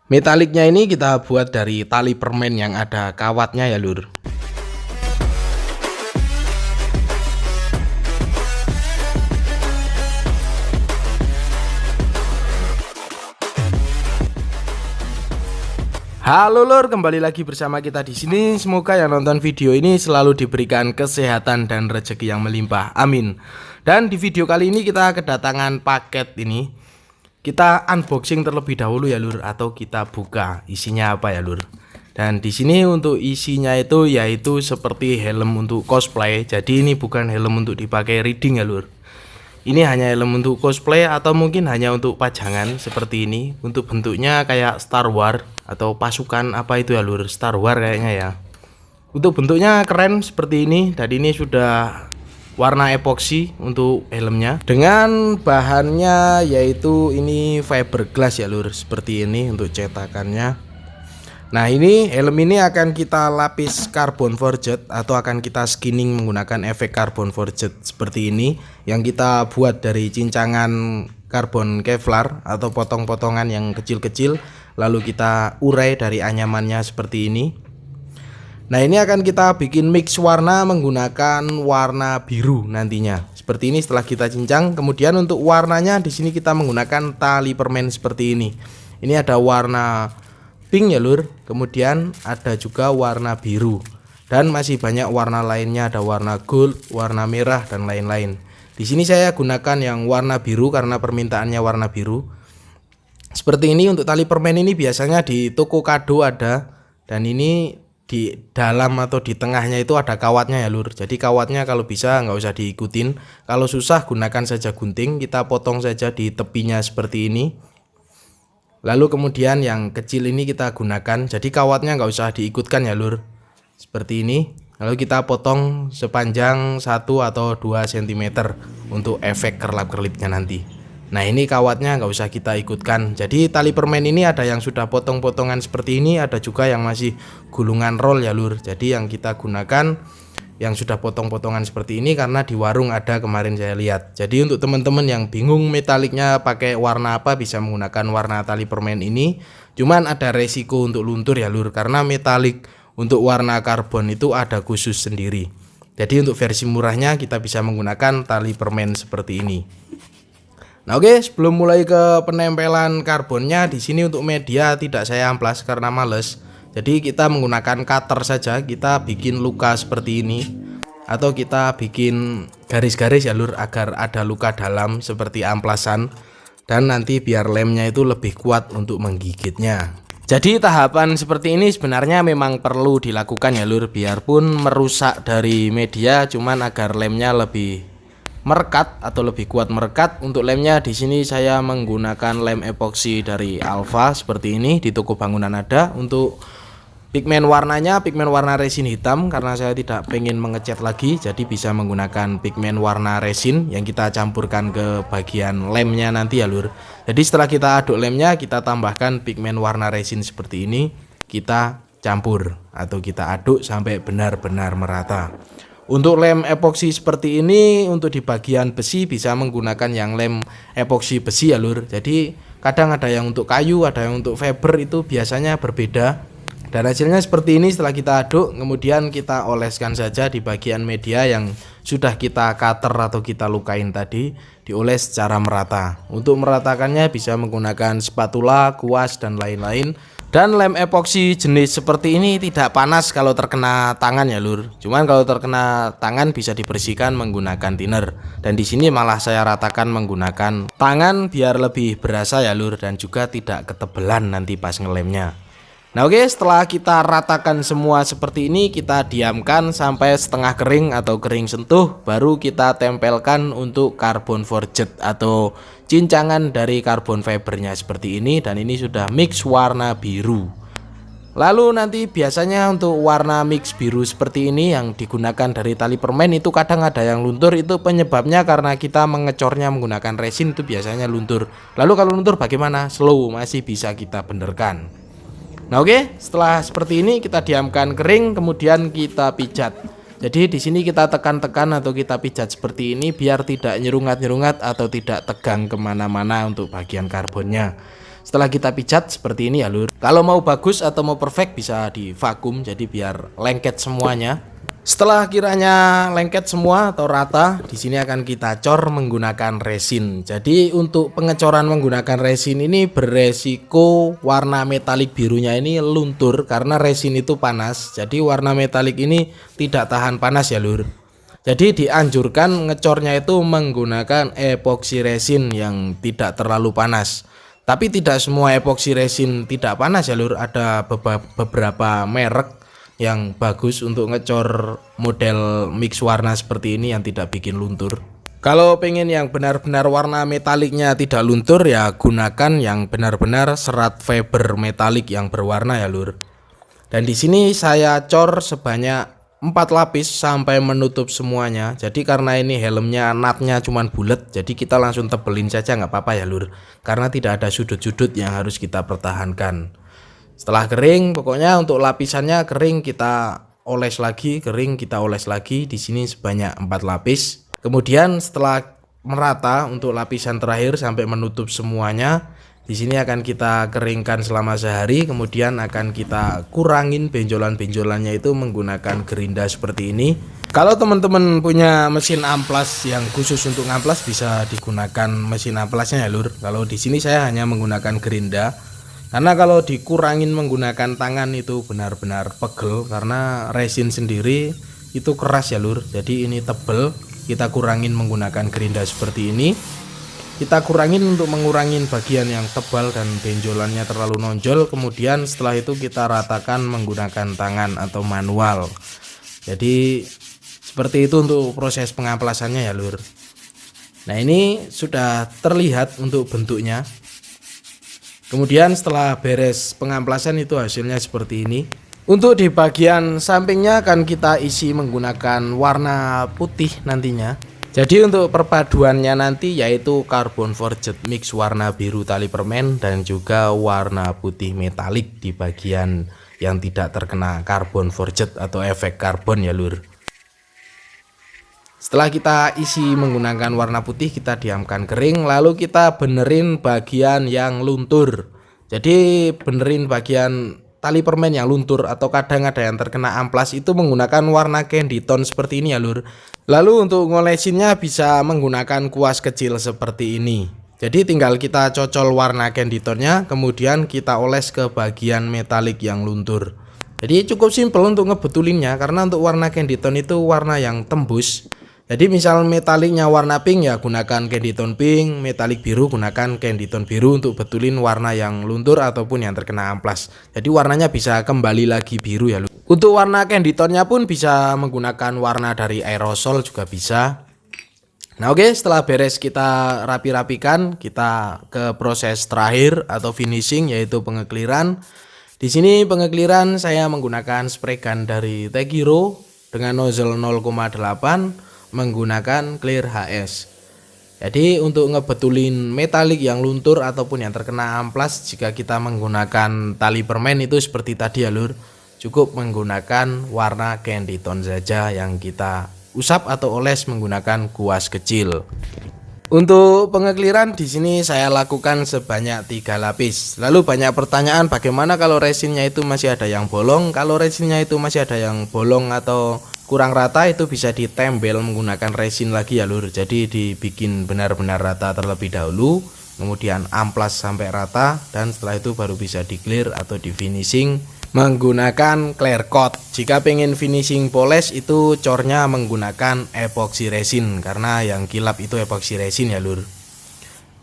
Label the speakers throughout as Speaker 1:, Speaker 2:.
Speaker 1: Metaliknya ini kita buat dari tali permen yang ada kawatnya ya lur. Halo lur, kembali lagi bersama kita di sini. Semoga yang nonton video ini selalu diberikan kesehatan dan rezeki yang melimpah. Amin. Dan di video kali ini kita kedatangan paket ini. Kita unboxing terlebih dahulu ya lur, atau kita buka isinya apa ya lur. Dan di sini untuk isinya itu yaitu seperti helm untuk cosplay. Jadi ini bukan helm untuk dipakai reading ya lur. Ini hanya helm untuk cosplay atau mungkin hanya untuk pajangan seperti ini. Untuk bentuknya kayak Star Wars atau pasukan apa itu ya lur, Star Wars kayaknya ya. Untuk bentuknya keren seperti ini. Dan ini sudah warna epoxy untuk helmnya. Dengan bahannya yaitu ini fiberglass ya lur, seperti ini untuk cetakannya. Nah ini helm ini akan kita lapis carbon forged atau akan kita skinning menggunakan efek carbon forged seperti ini, yang kita buat dari cincangan karbon Kevlar atau potong-potongan yang kecil-kecil, lalu kita urai dari anyamannya seperti ini. Nah ini akan kita bikin mix warna menggunakan warna biru nantinya seperti ini setelah kita cincang. Kemudian untuk warnanya di sini kita menggunakan tali permen seperti ini. Ini ada warna pink ya lur, kemudian ada juga warna biru, dan masih banyak warna lainnya, ada warna gold, warna merah dan lain-lain. Di sini saya gunakan yang warna biru karena permintaannya warna biru. Seperti ini untuk tali permen ini biasanya di toko kado ada, dan ini di dalam atau di tengahnya itu ada kawatnya ya lur. Jadi kawatnya kalau bisa nggak usah diikutin, kalau susah gunakan saja gunting, kita potong saja di tepinya seperti ini. Lalu kemudian yang kecil ini kita gunakan, jadi kawatnya nggak usah diikutkan ya lur, seperti ini. Lalu kita potong sepanjang 1 atau 2 cm untuk efek kerlap-kerlipnya nanti. Nah ini kawatnya nggak usah kita ikutkan. Jadi tali permen ini ada yang sudah potong-potongan seperti ini, ada juga yang masih gulungan roll ya lur. Jadi yang kita gunakan yang sudah potong-potongan seperti ini karena di warung ada kemarin saya lihat. Jadi untuk teman-teman yang bingung metaliknya pakai warna apa, bisa menggunakan warna tali permen ini. Cuman ada resiko untuk luntur ya lur, karena metalik untuk warna karbon itu ada khusus sendiri. Jadi untuk versi murahnya kita bisa menggunakan tali permen seperti ini. Nah oke, sebelum mulai ke penempelan karbonnya, di sini untuk media tidak saya amplas karena males. Jadi kita menggunakan cutter saja, kita bikin luka seperti ini, atau kita bikin garis-garis ya lur agar ada luka dalam seperti amplasan, dan nanti biar lemnya itu lebih kuat untuk menggigitnya. Jadi tahapan seperti ini sebenarnya memang perlu dilakukan ya lur, biarpun merusak dari media, cuman agar lemnya lebih merekat atau lebih kuat merekat. Untuk lemnya di sini saya menggunakan lem epoxy dari Alfa seperti ini, di toko bangunan ada. Untuk pigmen warnanya pigmen warna resin hitam karena saya tidak pengen mengecat lagi, jadi bisa menggunakan pigmen warna resin yang kita campurkan ke bagian lemnya nanti ya lur. Jadi setelah kita aduk lemnya, kita tambahkan pigmen warna resin seperti ini, kita campur atau kita aduk sampai benar-benar merata. Untuk lem epoxy seperti ini, untuk di bagian besi bisa menggunakan yang lem epoxy besi ya lur. Jadi kadang ada yang untuk kayu, ada yang untuk fiber, itu biasanya berbeda. Dan hasilnya seperti ini setelah kita aduk, kemudian kita oleskan saja di bagian media yang sudah kita cutter atau kita lukain tadi, dioles secara merata. Untuk meratakannya bisa menggunakan spatula, kuas dan lain-lain. Dan lem epoxy jenis seperti ini tidak panas kalau terkena tangan ya lur. Cuman kalau terkena tangan bisa dibersihkan menggunakan thinner. Dan di sini malah saya ratakan menggunakan tangan biar lebih berasa ya lur, dan juga tidak ketebelan nanti pas ngelemnya. Nah oke, setelah kita ratakan semua seperti ini, kita diamkan sampai setengah kering atau kering sentuh, baru kita tempelkan untuk carbon forged atau cincangan dari carbon fibernya seperti ini. Dan ini sudah mix warna biru. Lalu nanti biasanya untuk warna mix biru seperti ini yang digunakan dari tali permen itu kadang ada yang luntur. Itu penyebabnya karena kita mengecornya menggunakan resin, itu biasanya luntur. Lalu kalau luntur bagaimana? Slow, masih bisa kita benerkan. Nah oke, setelah seperti ini kita diamkan kering, kemudian kita pijat. Jadi di sini kita tekan-tekan atau kita pijat seperti ini biar tidak nyerungat-nyerungat atau tidak tegang kemana-mana untuk bagian karbonnya. Setelah kita pijat seperti ini ya lur. Kalau mau bagus atau mau perfect bisa di vakum, jadi biar lengket semuanya. Setelah kiranya lengket semua atau rata, di sini akan kita cor menggunakan resin. Jadi untuk pengecoran menggunakan resin ini beresiko warna metalik birunya ini luntur karena resin itu panas. Jadi warna metalik ini tidak tahan panas ya lur. Jadi dianjurkan ngecornya itu menggunakan epoxy resin yang tidak terlalu panas. Tapi tidak semua epoxy resin tidak panas ya lur. Ada beberapa merek yang bagus untuk ngecor model mix warna seperti ini yang tidak bikin luntur. Kalau pengen yang benar-benar warna metaliknya tidak luntur ya gunakan yang benar-benar serat fiber metalik yang berwarna ya lur. Dan di sini saya cor sebanyak 4 lapis sampai menutup semuanya. Jadi karena ini helmnya natnya cuman bulat, jadi kita langsung tebelin saja nggak apa-apa ya lur. Karena tidak ada sudut-sudut yang harus kita pertahankan. Setelah kering, pokoknya untuk lapisannya kering kita oles lagi, kering kita oles lagi. Di sini sebanyak 4 lapis. Kemudian setelah merata untuk lapisan terakhir sampai menutup semuanya, di sini akan kita keringkan selama sehari. Kemudian akan kita kurangin benjolan-benjolannya itu menggunakan gerinda seperti ini. Kalau teman-teman punya mesin amplas yang khusus untuk ngamplas bisa digunakan mesin amplasnya ya lur. Kalau di sini saya hanya menggunakan gerinda. Karena kalau dikurangin menggunakan tangan itu benar-benar pegel karena resin sendiri itu keras ya lur. Jadi ini tebel, kita kurangin menggunakan gerinda seperti ini. Kita kurangin untuk mengurangin bagian yang tebal dan benjolannya terlalu nonjol. Kemudian setelah itu kita ratakan menggunakan tangan atau manual. Jadi seperti itu untuk proses pengamplasannya ya lur. Nah ini sudah terlihat untuk bentuknya. Kemudian setelah beres pengamplasan itu hasilnya seperti ini. Untuk di bagian sampingnya akan kita isi menggunakan warna putih nantinya. Jadi untuk perpaduannya nanti yaitu carbon forged mix warna biru tali permen dan juga warna putih metalik di bagian yang tidak terkena carbon forged atau efek karbon ya lur. Setelah kita isi menggunakan warna putih, kita diamkan kering, lalu kita benerin bagian yang luntur. Jadi benerin bagian tali permen yang luntur atau kadang ada yang terkena amplas itu menggunakan warna candy tone seperti ini ya lur. Lalu untuk ngolesinnya bisa menggunakan kuas kecil seperti ini. Jadi tinggal kita cocol warna candy tone-nya, kemudian kita oles ke bagian metalik yang luntur. Jadi cukup simpel untuk ngebetulinnya karena untuk warna candy tone itu warna yang tembus. Jadi misal metaliknya warna pink ya gunakan candy tone pink, metalik biru gunakan candy tone biru untuk betulin warna yang luntur ataupun yang terkena amplas. Jadi warnanya bisa kembali lagi biru ya. Untuk warna candy tone-nya pun bisa menggunakan warna dari aerosol juga bisa. Nah oke, setelah beres kita rapi-rapikan, kita ke proses terakhir atau finishing yaitu pengekliran. Di sini pengekliran saya menggunakan spray gun dari Tegiro dengan nozzle 0,8 menggunakan Clear HS. Jadi untuk ngebetulin metalik yang luntur ataupun yang terkena amplas, jika kita menggunakan tali permen itu seperti tadi ya lur, cukup menggunakan warna candy tone saja yang kita usap atau oles menggunakan kuas kecil. Untuk pengekliran di sini saya lakukan sebanyak 3 lapis. Lalu banyak pertanyaan bagaimana kalau resinnya itu masih ada yang bolong. Kalau resinnya itu masih ada yang bolong atau kurang rata itu bisa ditembel menggunakan resin lagi ya lur. Jadi dibikin benar-benar rata terlebih dahulu, kemudian amplas sampai rata dan setelah itu baru bisa di clear atau di finishing menggunakan clear coat. Jika pengen finishing polish itu cornya menggunakan epoxy resin karena yang kilap itu epoxy resin ya lur.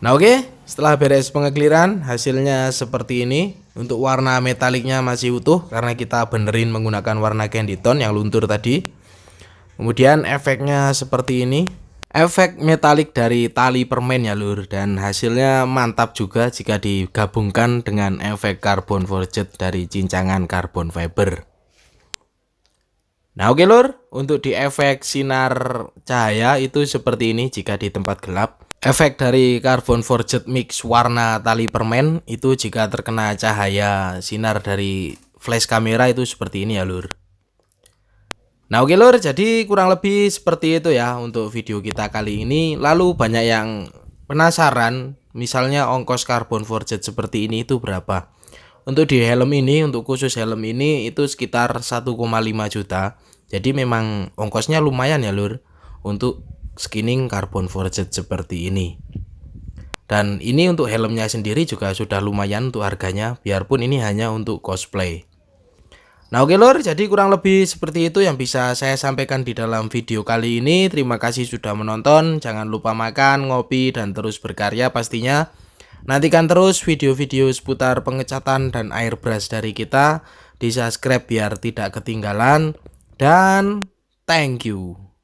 Speaker 1: Nah oke, setelah beres pengekliran hasilnya seperti ini. Untuk warna metaliknya masih utuh karena kita benerin menggunakan warna candy tone yang luntur tadi. Kemudian efeknya seperti ini. Efek metalik dari tali permen ya lur, dan hasilnya mantap juga jika digabungkan dengan efek carbon forged dari cincangan carbon fiber. Nah oke lur, untuk di efek sinar cahaya itu seperti ini jika di tempat gelap. Efek dari carbon forged mix warna tali permen itu jika terkena cahaya sinar dari flash kamera itu seperti ini ya lur. Nah oke lur, jadi kurang lebih seperti itu ya untuk video kita kali ini. Lalu banyak yang penasaran misalnya ongkos karbon forged seperti ini itu berapa. Untuk di helm ini, untuk khusus helm ini itu sekitar 1,5 juta. Jadi memang ongkosnya lumayan ya lur untuk skinning karbon forged seperti ini. Dan ini untuk helmnya sendiri juga sudah lumayan untuk harganya, biarpun ini hanya untuk cosplay. Nah oke lur, jadi kurang lebih seperti itu yang bisa saya sampaikan di dalam video kali ini. Terima kasih sudah menonton, jangan lupa makan, ngopi, dan terus berkarya pastinya. Nantikan terus video-video seputar pengecatan dan airbrush dari kita, di subscribe biar tidak ketinggalan, dan thank you.